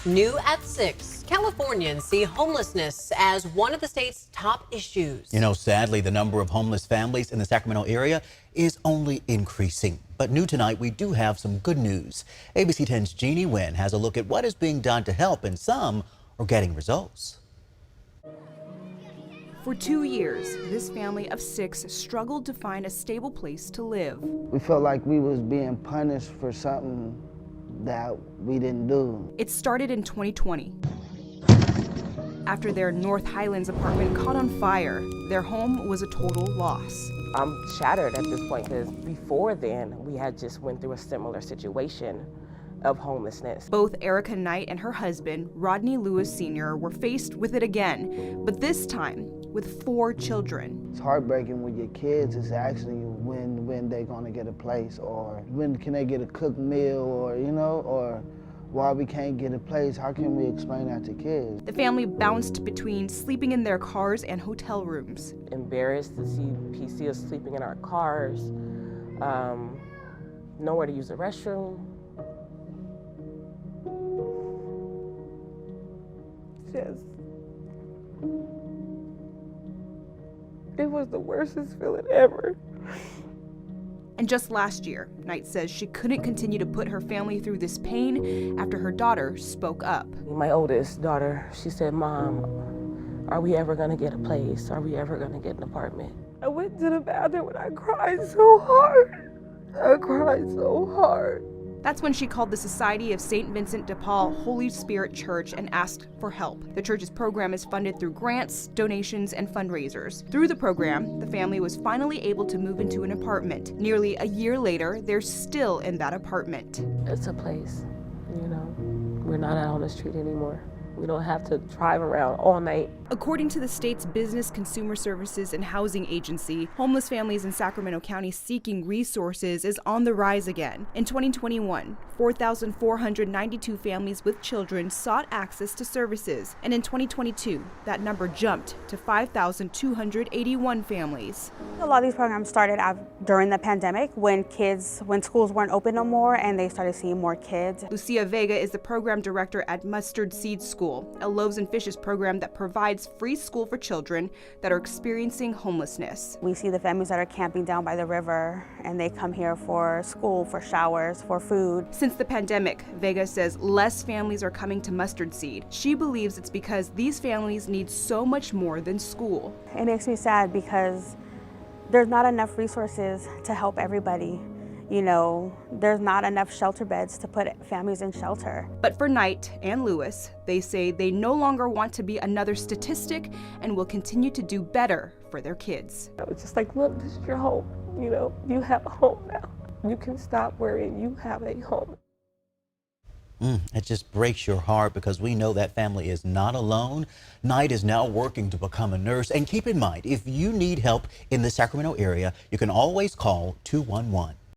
New at 6, Californians see homelessness as one of the state's top issues. You know, sadly, the number of homeless families in the Sacramento area is only increasing. But new tonight, we do have some good news. ABC 10's Jeannie Nguyen has a look at what is being done to help, and some are getting results. For 2 years, this family of 6 struggled to find a stable place to live. We felt like we was being punished for something that we didn't do. It started in 2020. After their North Highlands apartment caught on fire, their home was a total loss. I'm shattered at this point because before then, we had just went through a similar situation of homelessness. Both Erica Knight and her husband, Rodney Lewis Sr., were faced with it again, but this time with 4 children. It's heartbreaking with your kids is actually when they're gonna get a place, or when can they get a cooked meal, or or why we can't get a place. How can we explain that to kids? The family bounced between sleeping in their cars and hotel rooms. Embarrassed to see PC us sleeping in our cars, nowhere to use the restroom. It was the worstest feeling ever. And just last year, Knight says she couldn't continue to put her family through this pain after her daughter spoke up. My oldest daughter, she said, "Mom, are we ever gonna get a place? Are we ever gonna get an apartment?" I went to the bathroom and I cried so hard. I cried so hard. That's when she called the Society of St. Vincent de Paul Holy Spirit Church and asked for help. The church's program is funded through grants, donations, and fundraisers. Through the program, the family was finally able to move into an apartment. Nearly a year later, they're still in that apartment. It's a place, We're not out on the street anymore. We don't have to drive around all night. According to the state's Business Consumer Services and Housing Agency, homeless families in Sacramento County seeking resources is on the rise again. In 2021, 4,492 families with children sought access to services, and in 2022, that number jumped to 5,281 families. A lot of these programs started out during the pandemic when schools weren't open no more and they started seeing more kids. Lucia Vega is the program director at Mustard Seed School, a Loaves and Fishes program that provides free school for children that are experiencing homelessness. We see the families that are camping down by the river and they come here for school, for showers, for food. Since the pandemic, Vega says less families are coming to Mustard Seed. She believes it's because these families need so much more than school. It makes me sad because there's not enough resources to help everybody. There's not enough shelter beds to put families in shelter. But for Knight and Lewis, they say they no longer want to be another statistic and will continue to do better for their kids. I was just like, look, this is your home. You have a home now. You can stop worrying. You have a home. It just breaks your heart because we know that family is not alone. Knight is now working to become a nurse. And keep in mind, if you need help in the Sacramento area, you can always call 211.